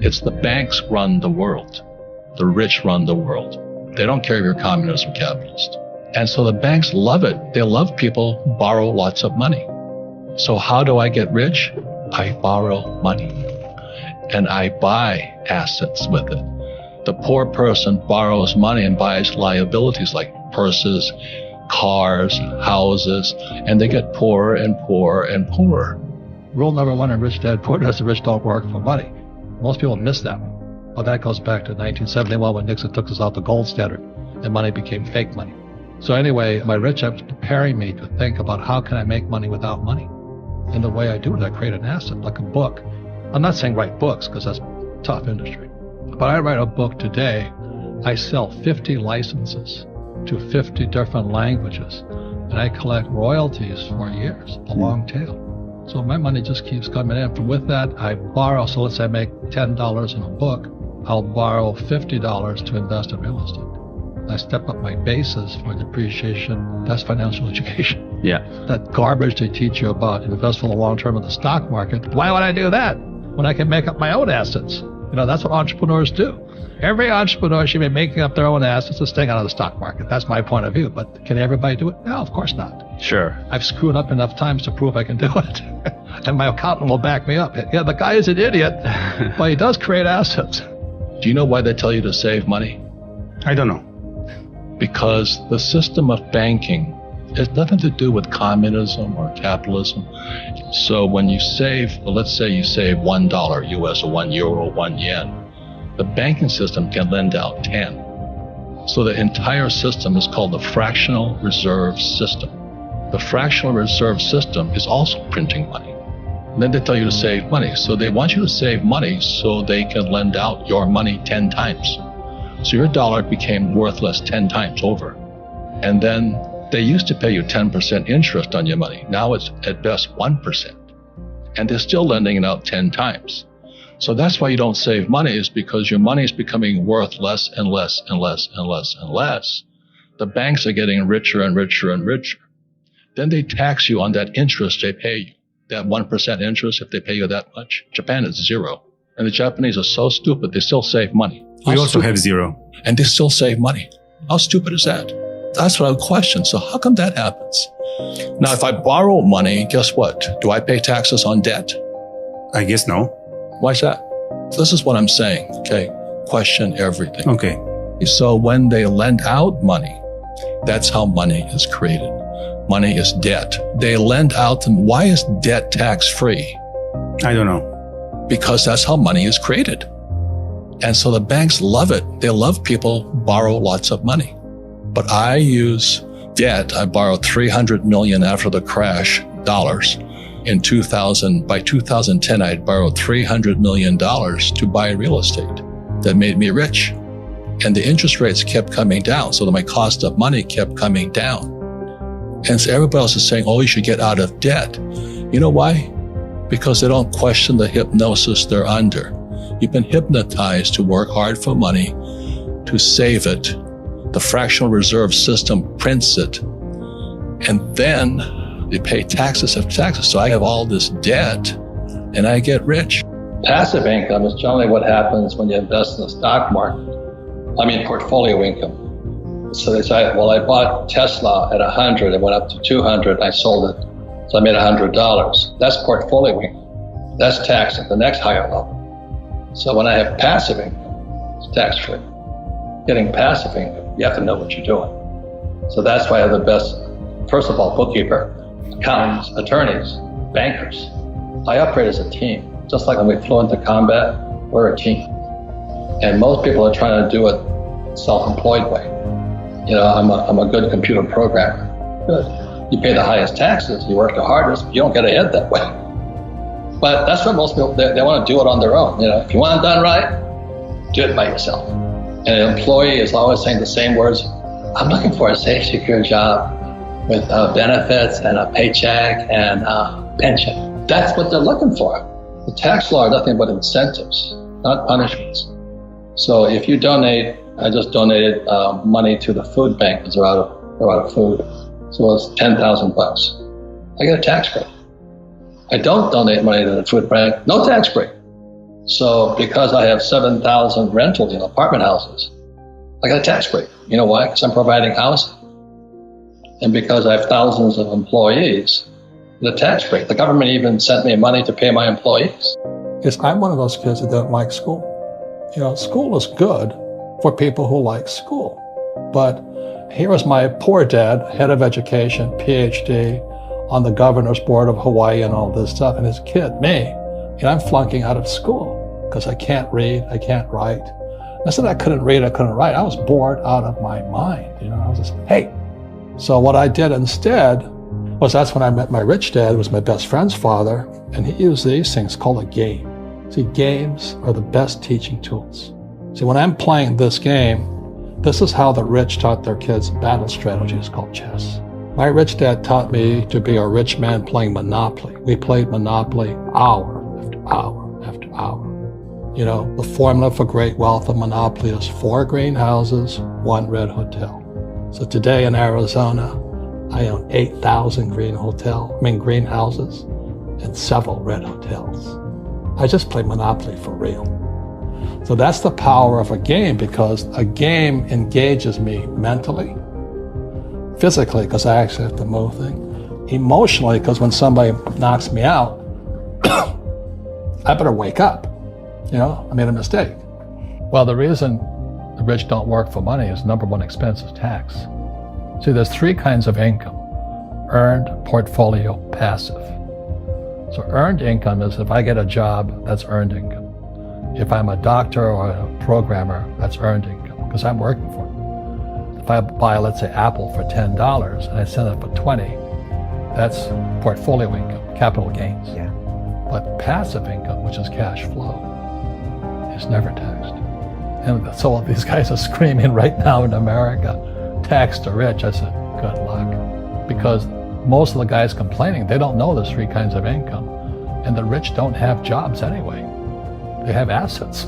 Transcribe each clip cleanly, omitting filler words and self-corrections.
It's the banks run the world. The rich run the world. They don't care if you're communist or capitalist. And so the banks love it. They love people who borrow lots of money. So how do I get rich? I borrow money and I buy assets with it. The poor person borrows money and buys liabilities like purses, cars, houses, and they get poorer and poorer and poorer. Rule number one in Rich Dad Poor Dad is the rich don't work for money. Most people miss that one. Well, that goes back to 1971 when Nixon took us out the gold standard and money became fake money. So anyway, my Rich Dad was preparing me to think about how can I make money without money. And the way I do it, I create an asset, like a book. I'm not saying write books because that's a tough industry. But I write a book today. I sell 50 licenses to 50 different languages. And I collect royalties for years, a long tail. So my money just keeps coming in. With that, I borrow. So let's say I make $10 in a book. I'll borrow $50 to invest in real estate. I step up my basis for depreciation. That's financial education. Yeah. That garbage they teach you about invest for the long term in the stock market. Why would I do that when I can make up my own assets? That's what entrepreneurs do. Every entrepreneur should be making up their own assets and staying out of the stock market. That's my point of view. But can everybody do it? No, of course not. Sure. I've screwed up enough times to prove I can do it. And my accountant will back me up. Yeah, the guy is an idiot, but he does create assets. Do you know why they tell you to save money? I don't know. Because the system of banking has nothing to do with communism or capitalism. So when you save, let's say you save $1 US or €1 or €1, the banking system can lend out 10. So the entire system is called the fractional reserve system. The fractional reserve system is also printing money. And then they tell you to save money. So they want you to save money so they can lend out your money 10 times. So your dollar became worthless 10 times over. And then they used to pay you 10% interest on your money. Now it's at best 1%. And they're still lending it out 10 times. So that's why you don't save money, is because your money is becoming worth less and less and less and less and less. The banks are getting richer and richer and richer. Then they tax you on that interest they pay you. That 1% interest, if they pay you that much. Japan is 0. And the Japanese are so stupid, they still save money. We also have 0. And they still save money. How stupid is that? That's what I would question. So how come that happens? Now, if I borrow money, guess what? Do I pay taxes on debt? I guess no. Why is that? This is what I'm saying, okay? Question everything. Okay. So when they lend out money, that's how money is created. Money is debt. They lend out them. Why is debt tax-free? I don't know. Because that's how money is created. And so the banks love it. They love people who borrow lots of money. But I use debt. I borrowed $300 million after the crash, dollars. In 2000, by 2010, I had borrowed $300 million to buy real estate. That made me rich. And the interest rates kept coming down, so that my cost of money kept coming down. And so everybody else is saying, oh, you should get out of debt. You know why? Because they don't question the hypnosis they're under. You've been hypnotized to work hard for money, to save it. The fractional reserve system prints it. And then they pay taxes of taxes. So I have all this debt and I get rich. Passive income is generally what happens when you invest in the stock market. I mean, portfolio income. So they say, well, I bought Tesla at 100, it went up to 200, I sold it, so I made $100. That's portfolio income. That's taxed at the next higher level. So when I have passive income, it's tax-free. Getting passive income, you have to know what you're doing. So that's why I have the best, first of all, bookkeeper, accountants, attorneys, bankers. I operate as a team. Just like when we flew into combat, we're a team. And most people are trying to do it self-employed way. I'm a good computer programmer. Good. You pay the highest taxes, you work the hardest, but you don't get ahead that way. But that's what most people, they want to do it on their own. If you want it done right, do it by yourself. And an employee is always saying the same words. I'm looking for a safe, secure job with benefits and a paycheck and a pension. That's what they're looking for. The tax law is nothing but incentives, not punishments. So if you donate, I just donated money to the food bank because they're out of food. So it's $10,000. I get a tax break. I don't donate money to the food bank, no tax break. So because I have 7,000 rentals in apartment houses, I got a tax break. You know why? Because I'm providing housing. And because I have thousands of employees, the tax break. The government even sent me money to pay my employees. Because I'm one of those kids that don't like school. You know, school is good for people who like school. But here was my poor dad, head of education, PhD, on the governor's board of Hawaii and all this stuff. And his kid, me, and I'm flunking out of school because I can't read, I can't write. I said I couldn't read, I couldn't write. I was bored out of my mind. You know, I was just, hey. So what I did instead was that's when I met my rich dad, who was my best friend's father, and he used these things called a game. See, games are the best teaching tools. See, when I'm playing this game, this is how the rich taught their kids battle strategies called chess. My rich dad taught me to be a rich man playing Monopoly. We played Monopoly hour after hour after hour. You know, the formula for great wealth of Monopoly is 4 greenhouses, 1 red hotel. So today in Arizona, I own 8,000 greenhouses and several red hotels. I just play Monopoly for real. So that's the power of a game, because a game engages me mentally, physically, because I actually have to move things, emotionally, because when somebody knocks me out, I better wake up. You know, I made a mistake. Well, the reason the rich don't work for money is number one expense is tax. See, there's 3 kinds of income: earned, portfolio, passive. So earned income is if I get a job, that's earned income. If I'm a doctor or a programmer, that's earned income because I'm working for it. If I buy, let's say, Apple for $10 and I sell it for $20, that's portfolio income, capital gains. Yeah. But passive income, which is cash flow, is never taxed. And so these guys are screaming right now in America, tax the rich. I said, good luck. Because most of the guys complaining, they don't know there's 3 kinds of income. And the rich don't have jobs anyway. They have assets.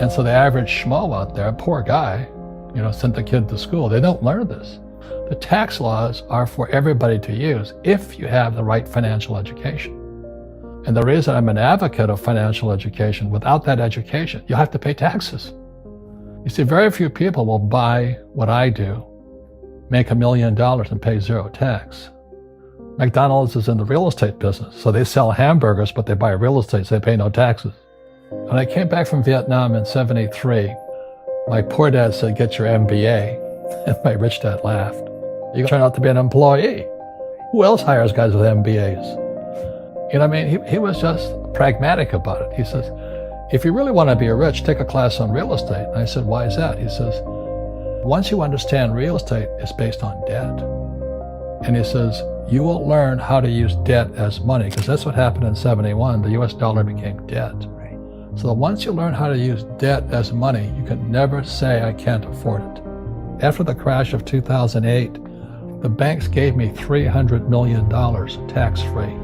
And so the average schmo out there, poor guy, you know, sent the kid to school. They don't learn this. The tax laws are for everybody to use if you have the right financial education. And the reason I'm an advocate of financial education, without that education, you'll have to pay taxes. You see, very few people will buy what I do, make $1 million and pay 0 tax. McDonald's is in the real estate business, so they sell hamburgers, but they buy real estate, so they pay no taxes. When I came back from Vietnam in '73, my poor dad said, get your MBA, and my rich dad laughed. You turn out to be an employee. Who else hires guys with MBAs? You know what I mean? He was just pragmatic about it. He says, if you really want to be rich, take a class on real estate. And I said, why is that? He says, once you understand real estate, it's based on debt. And he says, you will learn how to use debt as money, because that's what happened in '71. The US dollar became debt. Right. So once you learn how to use debt as money, you can never say, I can't afford it. After the crash of 2008, the banks gave me $300 million tax-free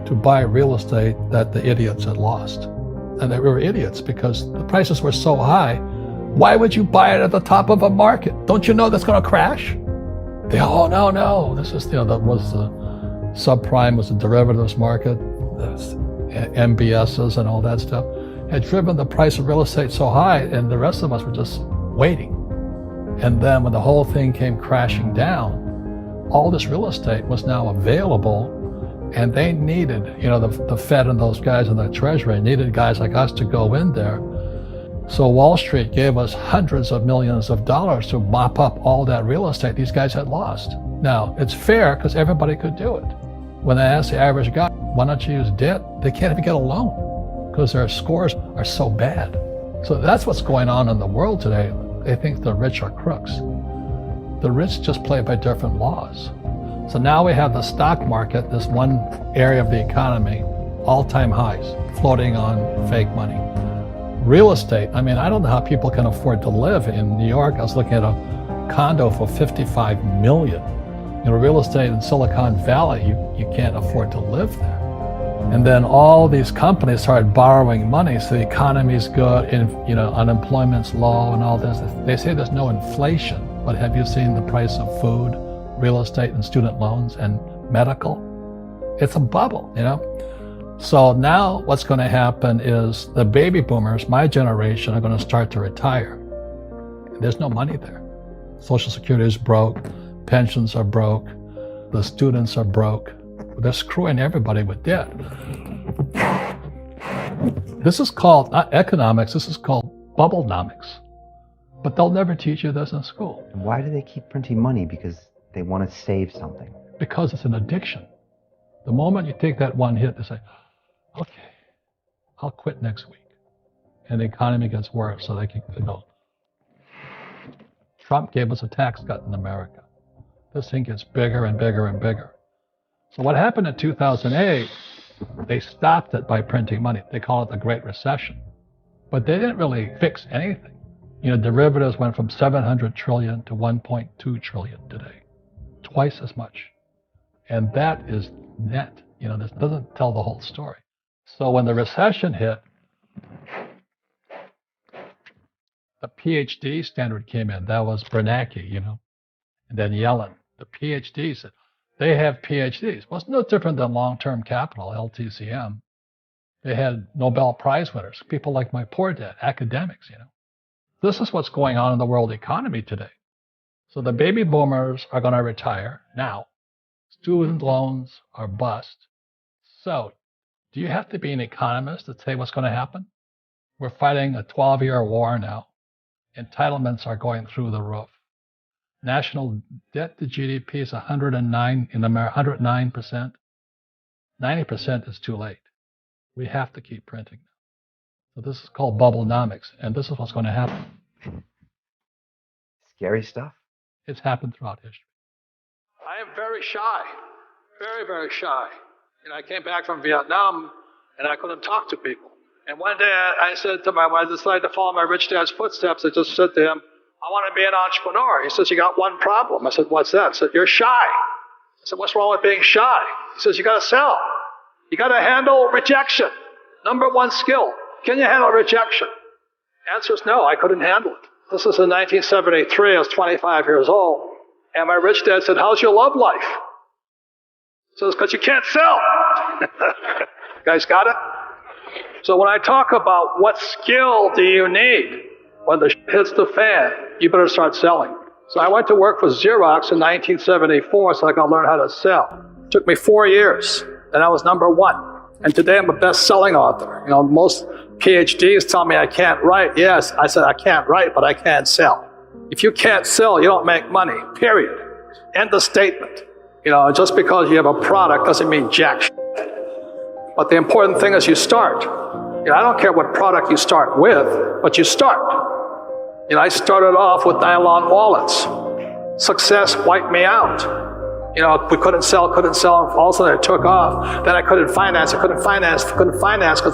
to buy real estate that the idiots had lost. And they were idiots because the prices were so high. Why would you buy it at the top of a market? Don't you know that's going to crash? They, oh, no. This is, that was the subprime, was the derivatives market, the MBSs and all that stuff, had driven the price of real estate so high, and the rest of us were just waiting. And then when the whole thing came crashing down, all this real estate was now available. And they needed, the Fed and those guys in the Treasury needed guys like us to go in there. So Wall Street gave us hundreds of millions of dollars to mop up all that real estate these guys had lost. Now, it's fair because everybody could do it. When I asked the average guy, why don't you use debt? They can't even get a loan because their scores are so bad. So that's what's going on in the world today. They think the rich are crooks. The rich just play by different laws. So now we have the stock market, this one area of the economy, all-time highs, floating on fake money. Real estate, I don't know how people can afford to live in New York. I was looking at a condo for $55 million. Real estate in Silicon Valley, you can't afford to live there. And then all these companies started borrowing money, so the economy's good, and unemployment's low and all this. They say there's no inflation, but have you seen the price of food, real estate, and student loans and medical? It's a bubble, So now what's going to happen is the baby boomers, my generation, are going to start to retire. There's no money there. Social Security is broke, pensions are broke, the students are broke. They're screwing everybody with debt. This is called, not economics, this is called bubblenomics. But they'll never teach you this in school. Why do they keep printing money? Because they want to save something. Because it's an addiction. The moment you take that one hit, they say, okay, I'll quit next week. And the economy gets worse, so they can go. Trump gave us a tax cut in America. This thing gets bigger and bigger and bigger. So what happened in 2008, they stopped it by printing money. They call it the Great Recession. But they didn't really fix anything. Derivatives went from 700 trillion to 1.2 trillion today. Twice as much. And that is net. This doesn't tell the whole story. So when the recession hit, the PhD standard came in. That was Bernanke, and then Yellen. The PhDs said, they have PhDs. Well, it's no different than long-term capital, LTCM. They had Nobel Prize winners, people like my poor dad, academics, This is what's going on in the world economy today. So the baby boomers are going to retire now. Student loans are bust. So do you have to be an economist to say what's going to happen? We're fighting a 12-year war now. Entitlements are going through the roof. National debt to GDP is 109 in America, 109%. 90% is too late. We have to keep printing. So this is called bubblenomics, and this is what's going to happen. Scary stuff. It's happened throughout history. I am very shy, very, very shy. I came back from Vietnam, and I couldn't talk to people. And one day I said to when I decided to follow my rich dad's footsteps, I just said to him, I want to be an entrepreneur. He says, you got one problem. I said, what's that? I said, you're shy. I said, what's wrong with being shy? He says, you got to sell. You got to handle rejection. Number one skill. Can you handle rejection? Answer is no, I couldn't handle it. This is in 1973. I was 25 years old. And my rich dad said, how's your love life? He says, because you can't sell. Guys got it? So when I talk about what skill do you need when the shit hits the fan, you better start selling. So I went to work for Xerox in 1974 so I could learn how to sell. It took me 4 years, and I was number one. And today I'm a best-selling author. Most PhDs tell me I can't write. Yes, I said I can't write, but I can sell. If you can't sell, you don't make money, period. End of statement. Just because you have a product doesn't mean jack shit. But the important thing is you start. I don't care what product you start with, but you start. I started off with nylon wallets. Success wiped me out. We couldn't sell, and all of a sudden it took off. Then I couldn't finance because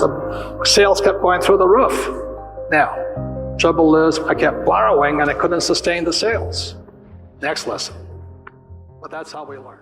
the sales kept going through the roof. Now, trouble is I kept borrowing and I couldn't sustain the sales. Next lesson. But that's how we learn.